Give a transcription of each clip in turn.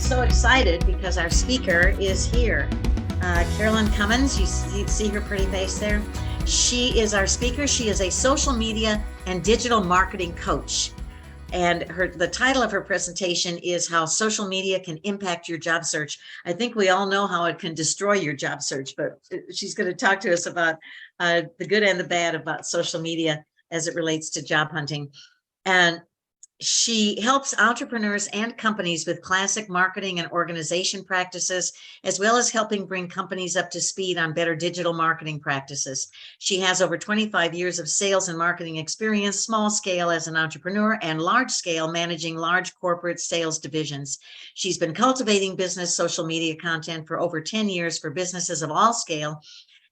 so excited because our speaker is here. Carolyn Cummins, you see her pretty face there? She is our speaker. She is a social media and digital marketing coach. And the title of her presentation is How Social Media Can Impact Your Job Search. I think we all know how it can destroy your job search, but she's going to talk to us about the good and the bad about social media as it relates to job hunting. And she helps entrepreneurs and companies with classic marketing and organization practices, as well as helping bring companies up to speed on better digital marketing practices. She has over 25 years of sales and marketing experience, small scale as an entrepreneur and large scale managing large corporate sales divisions. She's been cultivating business social media content for over 10 years for businesses of all scale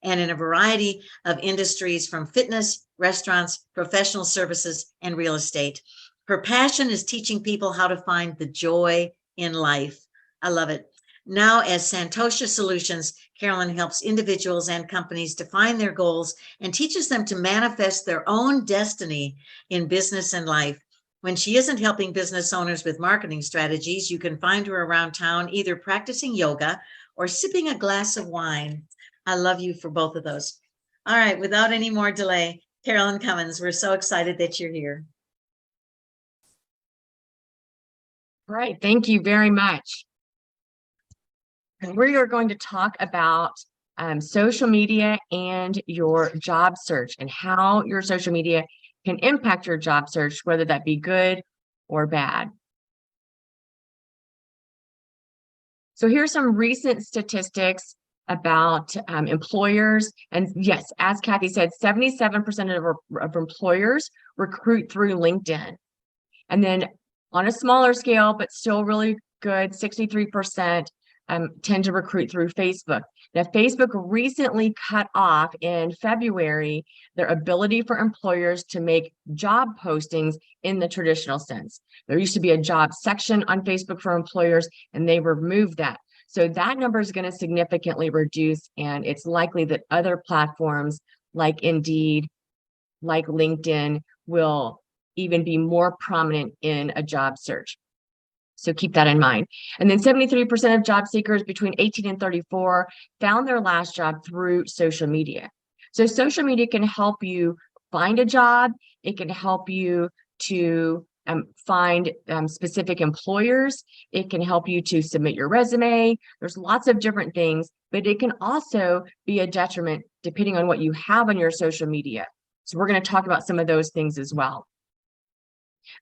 and in a variety of industries from fitness, restaurants, professional services, and real estate. Her passion is teaching people how to find the joy in life. I love it. Now, as Santosha Solutions, Carolyn helps individuals and companies define their goals and teaches them to manifest their own destiny in business and life. When she isn't helping business owners with marketing strategies, you can find her around town either practicing yoga or sipping a glass of wine. I love you for both of those. All right, without any more delay, Carolyn Cummins, we're so excited that you're here. Right, thank you very much. We are going to talk about social media and your job search and how your social media can impact your job search, whether that be good or bad. So here's some recent statistics about employers. And yes, as Kathy said, 77% of employers recruit through LinkedIn. And then on a smaller scale, but still really good, 63% tend to recruit through Facebook. Now, Facebook recently cut off in February their ability for employers to make job postings in the traditional sense. There used to be a job section on Facebook for employers, and they removed that. So that number is going to significantly reduce, and it's likely that other platforms like Indeed, like LinkedIn, will even be more prominent in a job search. So keep that in mind. And then 73% of job seekers between 18 and 34 found their last job through social media. So social media can help you find a job. It can help you to find specific employers. It can help you to submit your resume. There's lots of different things, but it can also be a detriment depending on what you have on your social media. So we're going to talk about some of those things as well.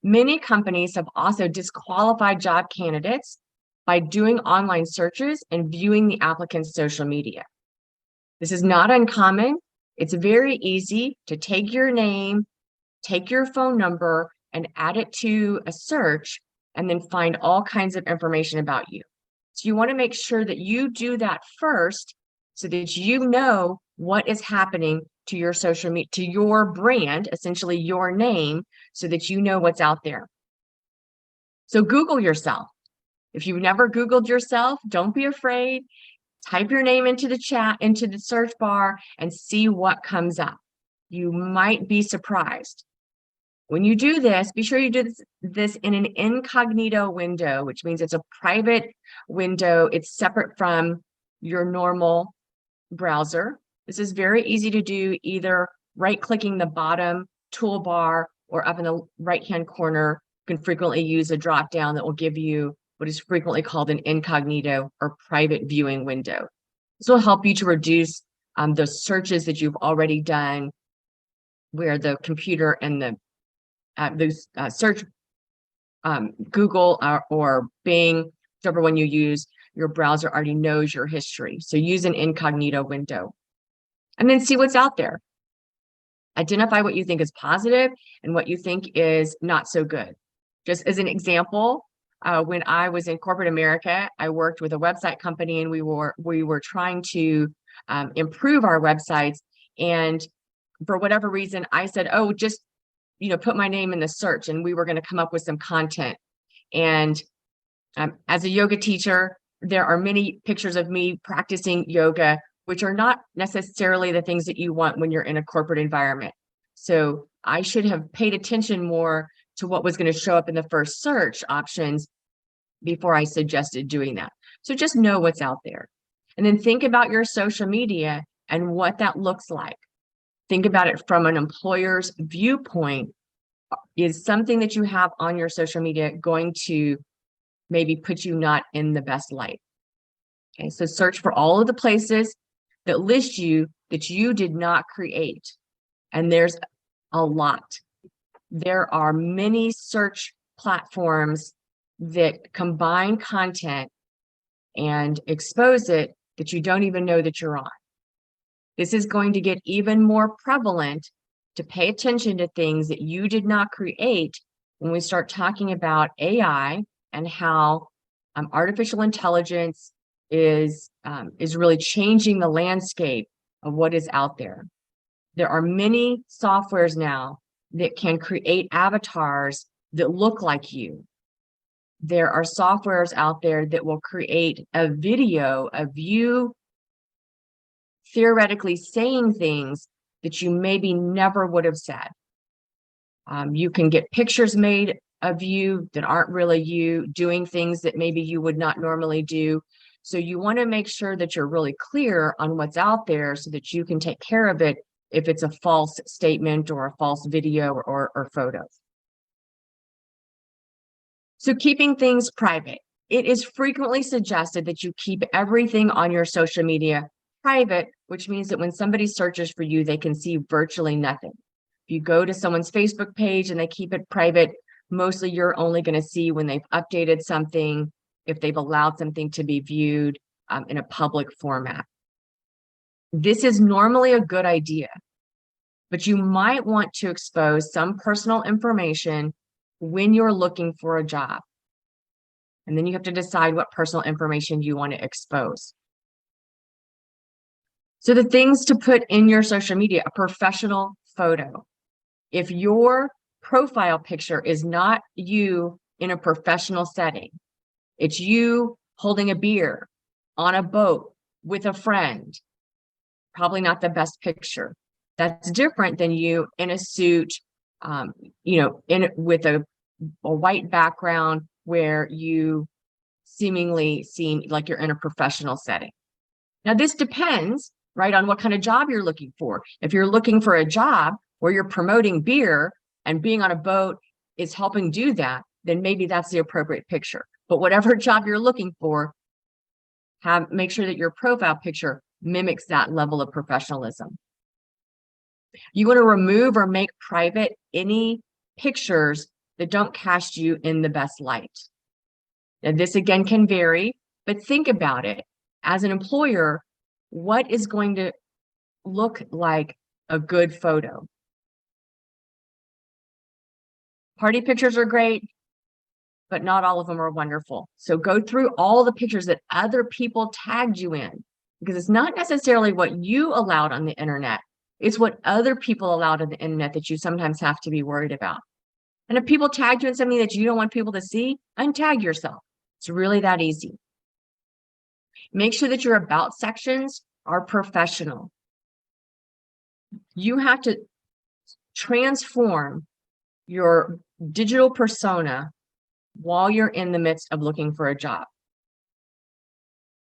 Many companies have also disqualified job candidates by doing online searches and viewing the applicant's social media. This is not uncommon. It's very easy to take your name, take your phone number, and add it to a search, and then find all kinds of information about you. So you want to make sure that you do that first so that you know what is happening to your social media, to your brand, essentially your name, so that you know what's out there. So Google yourself. If you've never Googled yourself, don't be afraid. Type your name into the chat, into the search bar, and see what comes up. You might be surprised. When you do this, be sure you do this in an incognito window, which means it's a private window. It's separate from your normal browser. This is very easy to do, either right-clicking the bottom toolbar or up in the right-hand corner. You can frequently use a drop-down that will give you what is frequently called an incognito or private viewing window. This will help you to reduce the searches that you've already done, where the computer and the search Google or Bing, whichever one you use, your browser already knows your history. So use an incognito window. And then see what's out there. Identify what you think is positive and what you think is not so good. Just as an example, when I was in corporate America, I worked with a website company, and we were trying to improve our websites. And for whatever reason, I said, "Oh, just put my name in the search," and we were going to come up with some content. And as a yoga teacher, there are many pictures of me practicing yoga, which are not necessarily the things that you want when you're in a corporate environment. So I should have paid attention more to what was going to show up in the first search options before I suggested doing that. So just know what's out there. And then think about your social media and what that looks like. Think about it from an employer's viewpoint. Is something that you have on your social media going to maybe put you not in the best light? Okay, so search for all of the places that list you that you did not create. And there's a lot. There are many search platforms that combine content and expose it that you don't even know that you're on. This is going to get even more prevalent to pay attention to things that you did not create when we start talking about AI and how artificial intelligence is really changing the landscape of what is out there. There are many softwares now that can create avatars that look like you. There are softwares out there that will create a video of you theoretically saying things that you maybe never would have said. You can get pictures made of you that aren't really you, doing things that maybe you would not normally do. So you want to make sure that you're really clear on what's out there so that you can take care of it if it's a false statement or a false video or photo. So keeping things private. It is frequently suggested that you keep everything on your social media private, which means that when somebody searches for you, they can see virtually nothing. If you go to someone's Facebook page and they keep it private, mostly you're only going to see when they've updated something, if they've allowed something to be viewed in a public format. This is normally a good idea, but you might want to expose some personal information when you're looking for a job. And then you have to decide what personal information you want to expose. So the things to put in your social media: a professional photo. If your profile picture is not you in a professional setting, it's you holding a beer on a boat with a friend, probably not the best picture. That's different than you in a suit, with a white background where you seemingly seem like you're in a professional setting. Now, this depends, right, on what kind of job you're looking for. If you're looking for a job where you're promoting beer and being on a boat is helping do that, then maybe that's the appropriate picture. But whatever job you're looking for, make sure that your profile picture mimics that level of professionalism. You want to remove or make private any pictures that don't cast you in the best light. Now, this again can vary, but think about it. As an employer, what is going to look like a good photo? Party pictures are great, but not all of them are wonderful. So go through all the pictures that other people tagged you in, because it's not necessarily what you allowed on the internet. It's what other people allowed on the internet that you sometimes have to be worried about. And if people tagged you in something that you don't want people to see, untag yourself. It's really that easy. Make sure that your about sections are professional. You have to transform your digital persona while you're in the midst of looking for a job.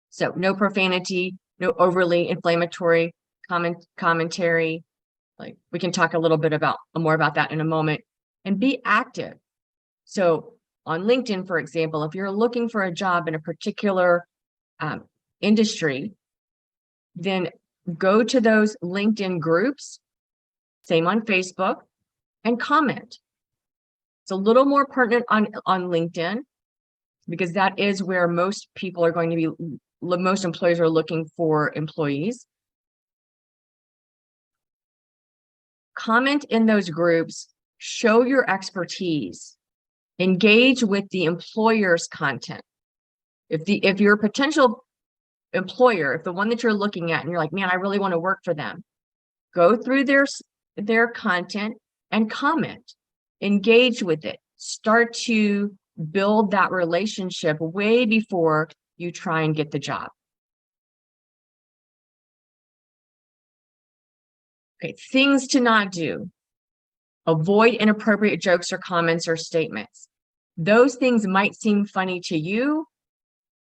So no profanity, no overly inflammatory commentary. Like, we can talk a little bit more about that in a moment. And be active. So on LinkedIn, for example, if you're looking for a job in a particular industry, then go to those LinkedIn groups, same on Facebook, and comment. It's a little more pertinent on LinkedIn, because that is where most people are going to be, most employers are looking for employees. Comment in those groups, show your expertise, engage with the employer's content. If your potential employer, if the one that you're looking at and you're like, man, I really want to work for them, go through their content and comment, engage with it, start to build that relationship way before you try and get the job. Okay, things to not do. Avoid inappropriate jokes or comments or statements. Those things might seem funny to you,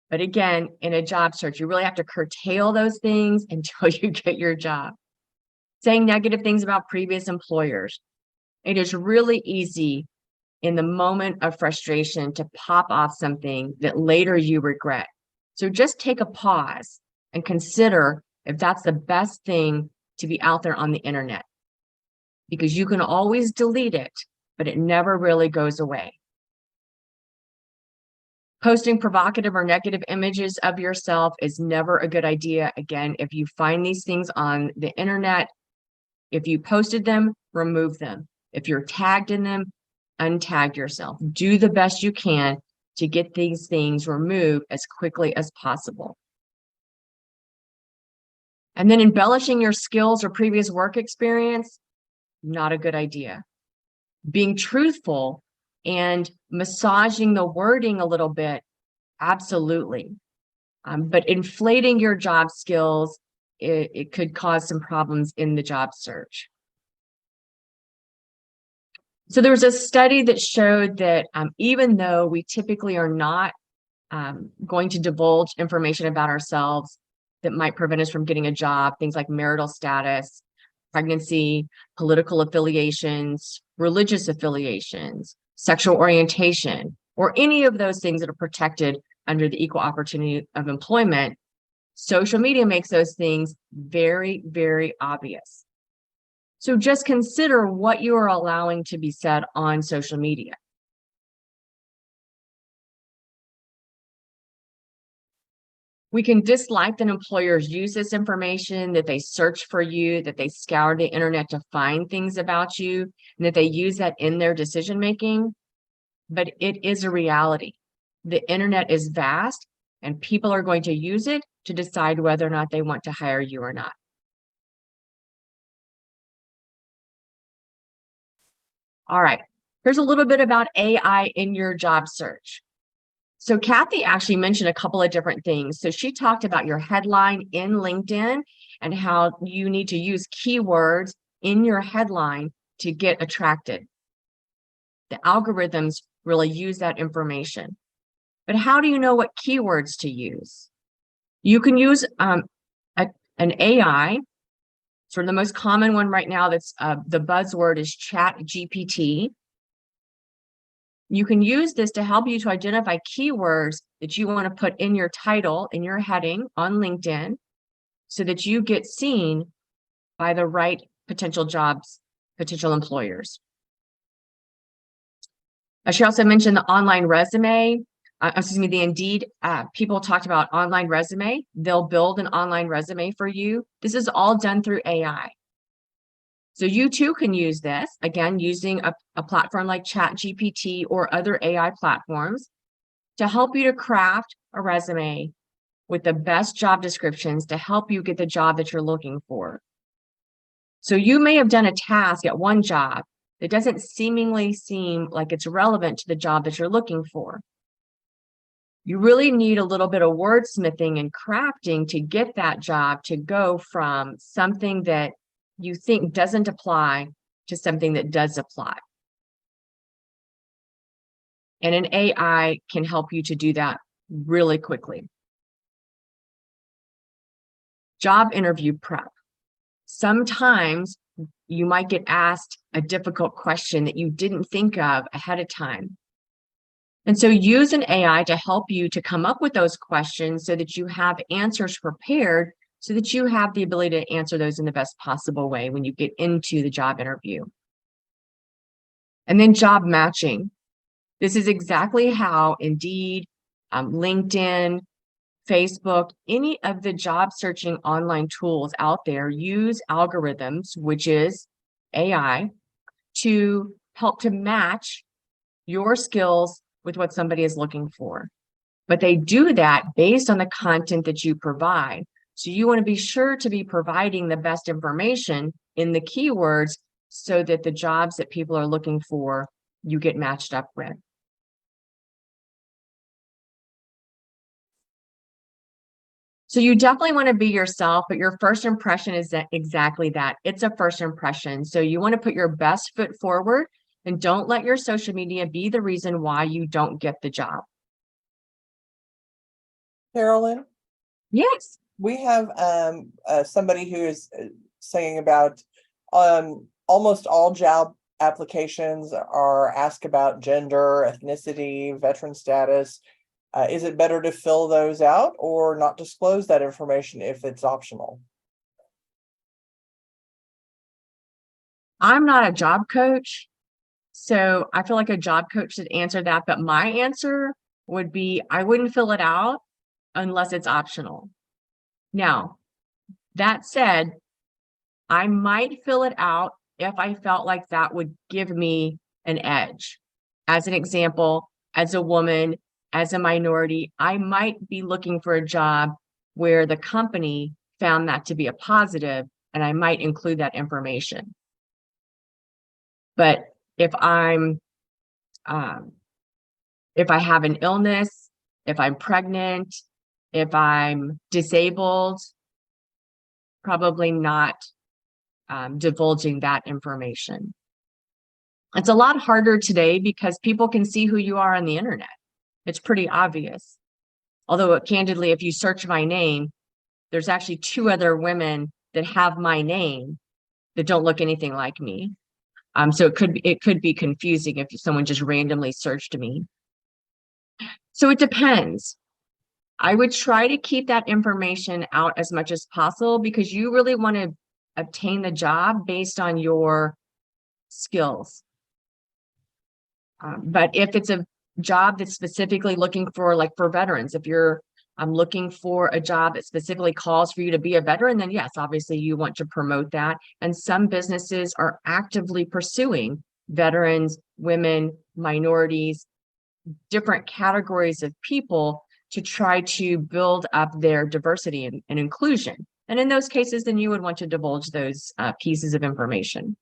but again, in a job search, you really have to curtail those things until you get your job. Saying negative things about previous employers. It is really easy in the moment of frustration to pop off something that later you regret. So just take a pause and consider if that's the best thing to be out there on the internet, because you can always delete it, but it never really goes away. Posting provocative or negative images of yourself is never a good idea. Again, if you find these things on the internet, if you posted them, remove them. If you're tagged in them, untag yourself. Do the best you can to get these things removed as quickly as possible. And then embellishing your skills or previous work experience, not a good idea. Being truthful and massaging the wording a little bit, absolutely. But inflating your job skills, it could cause some problems in the job search. So there was a study that showed that even though we typically are not going to divulge information about ourselves that might prevent us from getting a job, things like marital status, pregnancy, political affiliations, religious affiliations, sexual orientation, or any of those things that are protected under the equal opportunity of employment, social media makes those things very, very obvious. So just consider what you are allowing to be said on social media. We can dislike that employers use this information, that they search for you, that they scour the internet to find things about you, and that they use that in their decision making. But it is a reality. The internet is vast, and people are going to use it to decide whether or not they want to hire you or not. All right, here's a little bit about AI in your job search. So Kathy actually mentioned a couple of different things. So she talked about your headline in LinkedIn and how you need to use keywords in your headline to get attracted. The algorithms really use that information. But how do you know what keywords to use? You can use an AI. Sort of the most common one right now that's the buzzword is Chat GPT. You can use this to help you to identify keywords that you want to put in your title, in your heading on LinkedIn, so that you get seen by the right potential jobs, potential employers. She also mentioned the online resume. The Indeed, people talked about online resume. They'll build an online resume for you. This is all done through AI. So you too can use this, again, using a platform like ChatGPT or other AI platforms to help you to craft a resume with the best job descriptions to help you get the job that you're looking for. So you may have done a task at one job that doesn't seemingly seem like it's relevant to the job that you're looking for. You really need a little bit of wordsmithing and crafting to get that job to go from something that you think doesn't apply to something that does apply. And an AI can help you to do that really quickly. Job interview prep. Sometimes you might get asked a difficult question that you didn't think of ahead of time. And so use an AI to help you to come up with those questions so that you have answers prepared, so that you have the ability to answer those in the best possible way when you get into the job interview. And then job matching. This is exactly how Indeed, LinkedIn, Facebook, any of the job searching online tools out there use algorithms, which is AI, to help to match your skills with what somebody is looking for. But they do that based on the content that you provide. So you want to be sure to be providing the best information in the keywords so that the jobs that people are looking for, you get matched up with. So you definitely want to be yourself, but your first impression is exactly that. It's a first impression. So you want to put your best foot forward. And don't let your social media be the reason why you don't get the job. Carolyn, Yes. we have somebody who is saying about almost all job applications are asked about gender, ethnicity, veteran status. Is it better to fill those out or not disclose that information if it's optional? I'm not a job coach, so I feel like a job coach should answer that. But my answer would be I wouldn't fill it out unless it's optional. Now, that said, I might fill it out if I felt like that would give me an edge. As an example, as a woman, as a minority, I might be looking for a job where the company found that to be a positive, and I might include that information. But if if I have an illness, if I'm pregnant, if I'm disabled, probably not divulging that information. It's a lot harder today because people can see who you are on the internet. It's pretty obvious. Although candidly, if you search my name, there's actually 2 other women that have my name that don't look anything like me. So it could be confusing if someone just randomly searched me. So it depends. I would try to keep that information out as much as possible because you really want to obtain the job based on your skills. But if it's a job that's specifically looking for, like for veterans, if you're looking for a job that specifically calls for you to be a veteran, then yes, obviously you want to promote that. And some businesses are actively pursuing veterans, women, minorities, different categories of people to try to build up their diversity and inclusion. And in those cases, then you would want to divulge those pieces of information.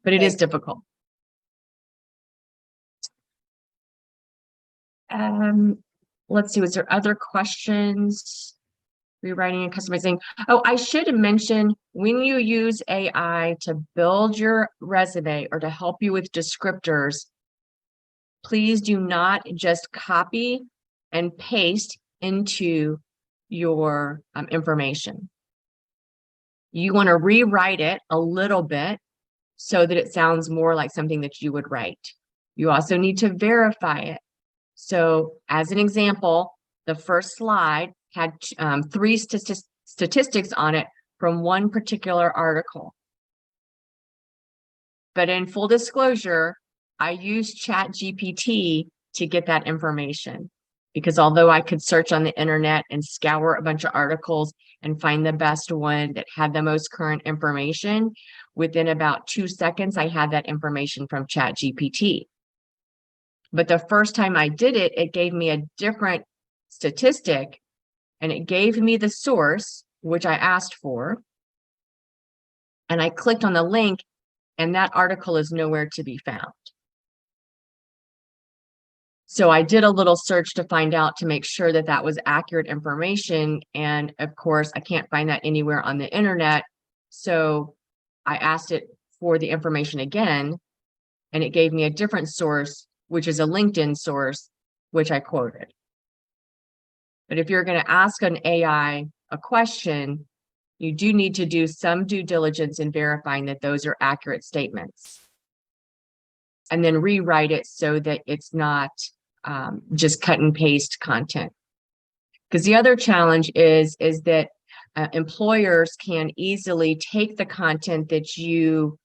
But it is difficult. Let's see, was there other questions? Rewriting and customizing. Oh, I should mention, when you use AI to build your resume or to help you with descriptors, please do not just copy and paste into your information. You want to rewrite it a little bit so that it sounds more like something that you would write. You also need to verify it. So as an example, the first slide had 3 statistics on it from one particular article. But in full disclosure, I used ChatGPT to get that information because although I could search on the internet and scour a bunch of articles and find the best one that had the most current information, within about 2 seconds, I had that information from ChatGPT. But the first time I did it, it gave me a different statistic and it gave me the source, which I asked for. And I clicked on the link and that article is nowhere to be found. So I did a little search to find out to make sure that that was accurate information. And of course, I can't find that anywhere on the internet. So I asked it for the information again, and it gave me a different source, which is a LinkedIn source, which I quoted. But if you're going to ask an AI a question, you do need to do some due diligence in verifying that those are accurate statements. And then rewrite it so that it's not just cut and paste content. Because the other challenge is that employers can easily take the content that you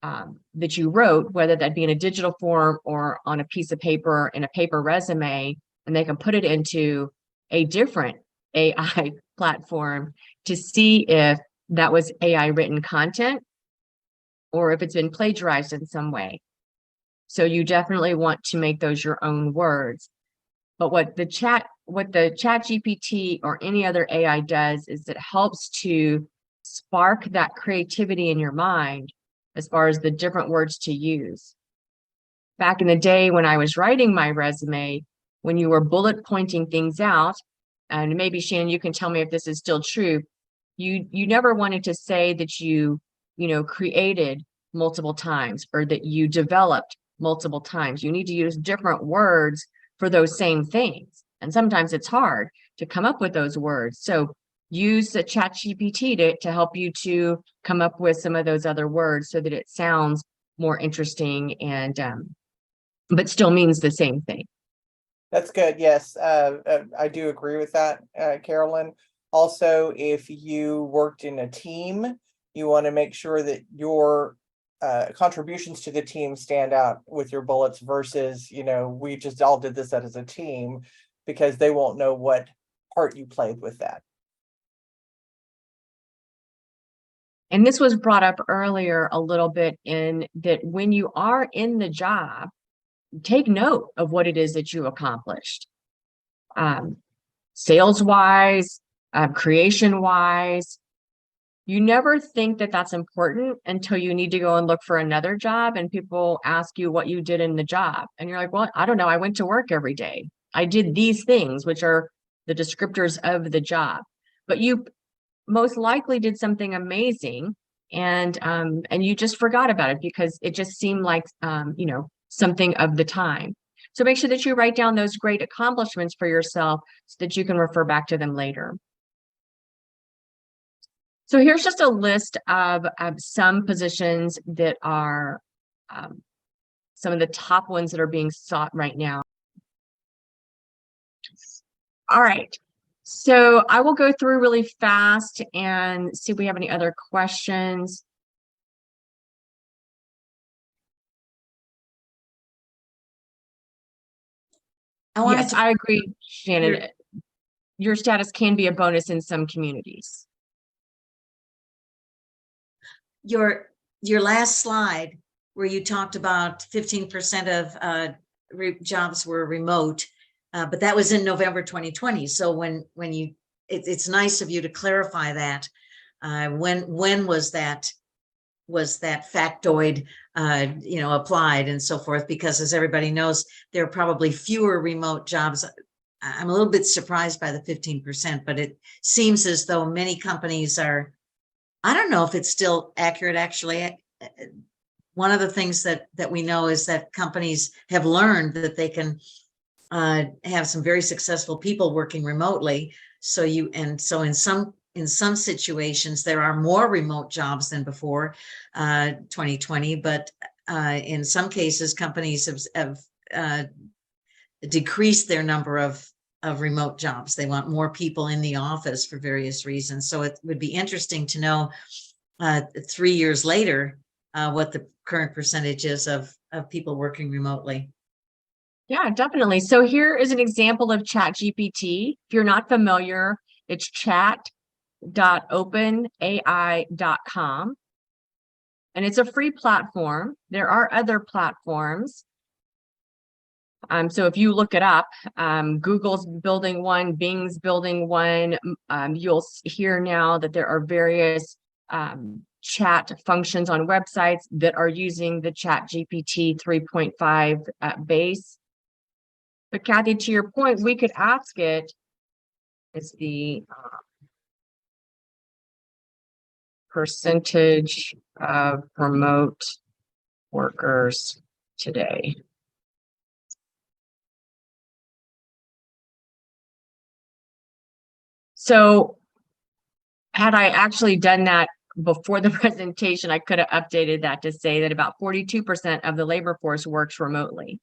wrote, whether that be in a digital form or on a piece of paper in a paper resume, and they can put it into a different AI platform to see if that was AI written content or if it's been plagiarized in some way. So you definitely want to make those your own words. But what the chat GPT or any other AI does is it helps to spark that creativity in your mind as far as the different words to use. Back in the day when I was writing my resume, when you were bullet pointing things out, and maybe Shannon, you can tell me if this is still true, you never wanted to say that you created multiple times or that you developed multiple times. You need to use different words for those same things. And sometimes it's hard to come up with those words. So use the ChatGPT to help you to come up with some of those other words so that it sounds more interesting and but still means the same thing. That's good. Yes, I do agree with that, Carolyn. Also, if you worked in a team, you want to make sure that your contributions to the team stand out with your bullets versus, we just all did this as a team, because they won't know what part you played with that. And this was brought up earlier a little bit in that when you are in the job, take note of what it is that you accomplished. Sales wise, creation wise, you never think that that's important until you need to go and look for another job and people ask you what you did in the job. And you're like, well, I don't know. I went to work every day. I did these things, which are the descriptors of the job, but you most likely did something amazing and you just forgot about it because it just seemed like, something of the time. So make sure that you write down those great accomplishments for yourself so that you can refer back to them later. So here's just a list of some positions that are some of the top ones that are being sought right now. All right, so I will go through really fast and see if we have any other questions. Yes, I agree, Shannon. Your status can be a bonus in some communities. Your last slide where you talked about 15% of jobs were remote, but that was in November 2020. So when you, it's nice of you to clarify that. When was that factoid applied and so forth, because as everybody knows, there are probably fewer remote jobs. I'm a little bit surprised by the 15%, but it seems as though many companies are, I don't know if it's still accurate. Actually, one of the things that we know is that companies have learned that they can have some very successful people working remotely. So in some situations, there are more remote jobs than before 2020, but in some cases, companies have decreased their number of remote jobs. They want more people in the office for various reasons. So it would be interesting to know 3 years later what the current percentage is of people working remotely. Yeah, definitely. So here is an example of ChatGPT. If you're not familiar, it's chat.openai.com. And it's a free platform. There are other platforms. So if you look it up, Google's building one, Bing's building one. You'll hear now that there are various chat functions on websites that are using the ChatGPT 3.5 base. But Kathy, to your point, we could ask it, is the percentage of remote workers today. So had I actually done that before the presentation, I could have updated that to say that about 42% of the labor force works remotely.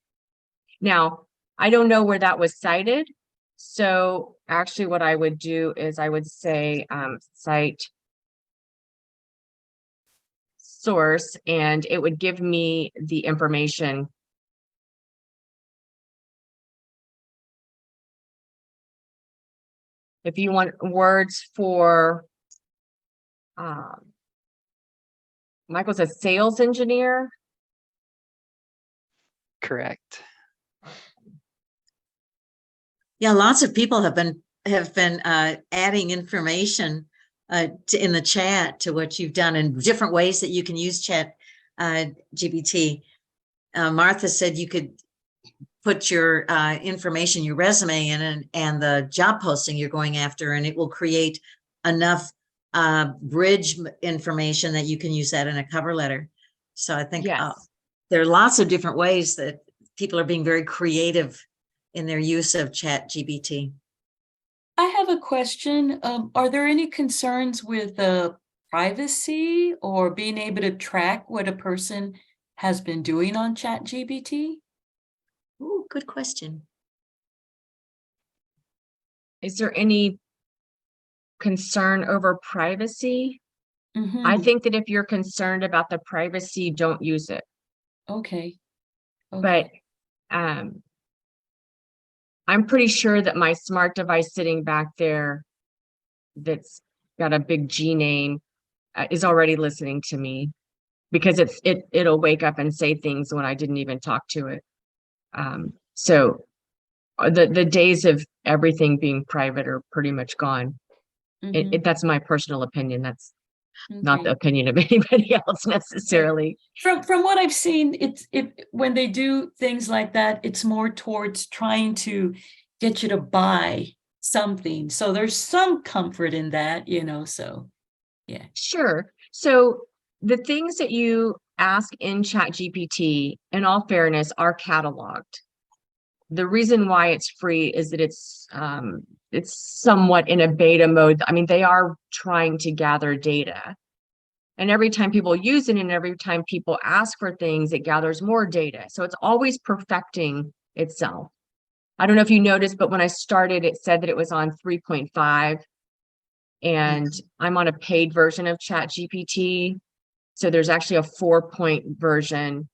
Now, I don't know where that was cited. So actually what I would do is I would say cite source, and it would give me the information. If you want words for, Michael says sales engineer. Correct. Yeah, lots of people have been adding information in the chat to what you've done in different ways that you can use Chat GPT. Martha said you could put your information, your resume in and the job posting you're going after, and it will create enough bridge information that you can use that in a cover letter. So I think Yes. there are lots of different ways that people are being very creative in their use of Chat GBT. I have a question. Are there any concerns with privacy or being able to track what a person has been doing on ChatGPT? Ooh, good question. Is there any concern over privacy? I Mm-hmm. think that if you're concerned about the privacy, don't use it. Okay. But um, I'm pretty sure that my smart device sitting back there that's got a big G name is already listening to me, because it'll wake up and say things when I didn't even talk to it. So the days of everything being private are pretty much gone. Mhm. That's my personal opinion. That's not the Okay. opinion of anybody else necessarily. From what I've seen, when they do things like that, it's more towards trying to get you to buy something. So there's some comfort in that, so yeah. Sure. So the things that you ask in ChatGPT, in all fairness, are cataloged. The reason why it's free is that it's somewhat in a beta mode. I mean, they are trying to gather data. And every time people use it and every time people ask for things, it gathers more data. So it's always perfecting itself. I don't know if you noticed, but when I started, it said that it was on 3.5, and I'm on a paid version of ChatGPT. So there's actually a 4-point version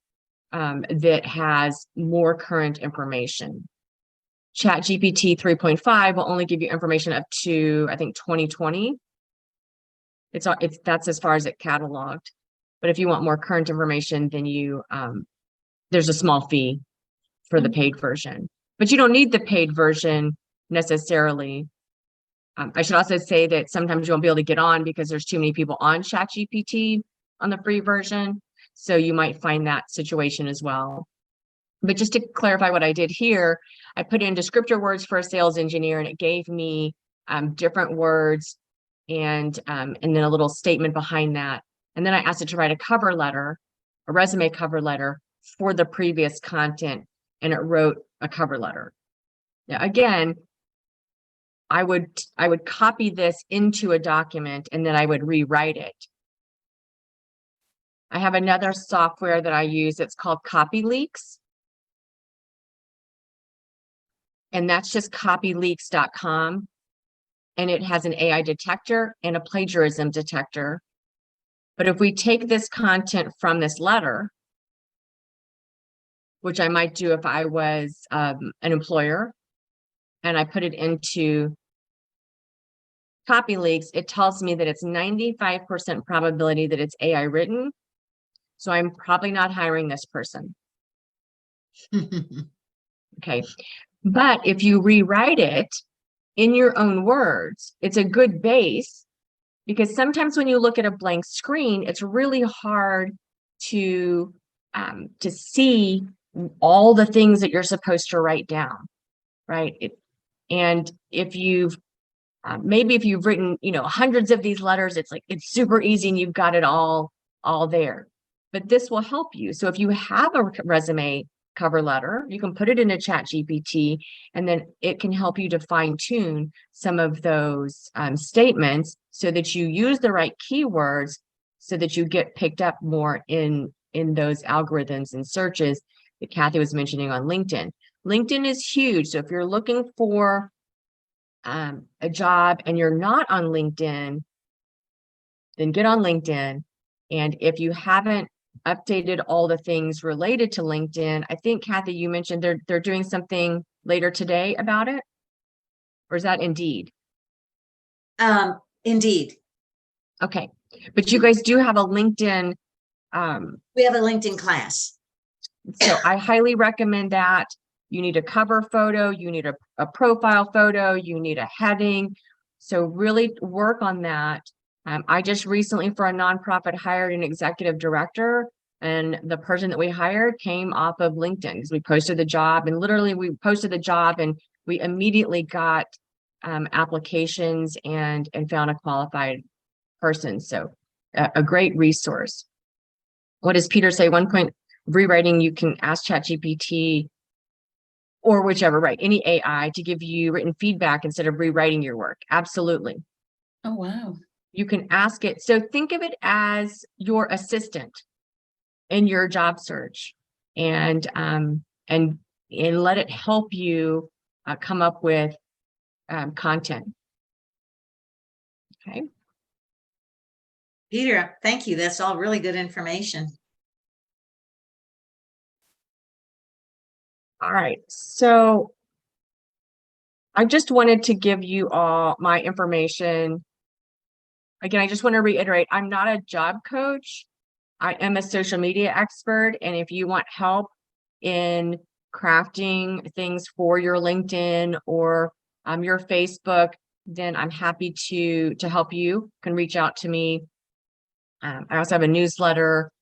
that has more current information. ChatGPT 3.5 will only give you information up to, I think, 2020. That's as far as it cataloged. But if you want more current information, then there's a small fee for the paid version. But you don't need the paid version necessarily. I should also say that sometimes you won't be able to get on because there's too many people on ChatGPT on the free version. So you might find that situation as well. But just to clarify what I did here, I put in descriptor words for a sales engineer, and it gave me different words and then a little statement behind that. And then I asked it to write a resume cover letter for the previous content, and it wrote a cover letter. Now, again, I would copy this into a document and then I would rewrite it. I have another software that I use. It's called CopyLeaks. And that's just copyleaks.com. And it has an AI detector and a plagiarism detector. But if we take this content from this letter, which I might do if I was an employer, and I put it into CopyLeaks, it tells me that it's 95% probability that it's AI written. So I'm probably not hiring this person. Okay. But if you rewrite it in your own words, it's a good base, because sometimes when you look at a blank screen, it's really hard to see all the things that you're supposed to write down, right? And if you've maybe if you've written, hundreds of these letters, it's super easy and you've got it all there. But this will help you. So if you have a resume cover letter, you can put it in a ChatGPT, and then it can help you to fine tune some of those statements so that you use the right keywords so that you get picked up more in those algorithms and searches that Kathy was mentioning on LinkedIn. LinkedIn is huge. So if you're looking for a job and you're not on LinkedIn, then get on LinkedIn. And if you haven't updated all the things related to LinkedIn, I think, Kathy, you mentioned they're doing something later today about it, or is that Indeed? Indeed. Okay, but you guys do have a LinkedIn. We have a LinkedIn class. So I highly recommend that. You need a cover photo, you need a profile photo, you need a heading. So really work on that. I just recently, for a nonprofit, hired an executive director, and the person that we hired came off of LinkedIn because we posted the job, and literally we posted the job and we immediately got applications and found a qualified person. So a great resource. what does Peter say? One point rewriting, you can ask ChatGPT or whichever, right? Any AI to give you written feedback instead of rewriting your work. Absolutely. Oh, wow. You can ask it. So think of it as your assistant in your job search, and let it help you come up with content. Okay. Peter, thank you. That's all really good information. All right. So I just wanted to give you all my information. Again, I just want to reiterate, I'm not a job coach. I am a social media expert. And if you want help in crafting things for your LinkedIn or your Facebook, then I'm happy to help you. You can reach out to me. I also have a newsletter.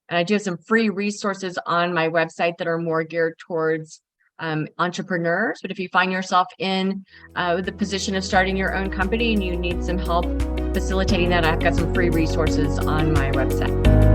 And I do have some free resources on my website that are more geared towards entrepreneurs. But if you find yourself in the position of starting your own company and you need some help facilitating that, I've got some free resources on my website.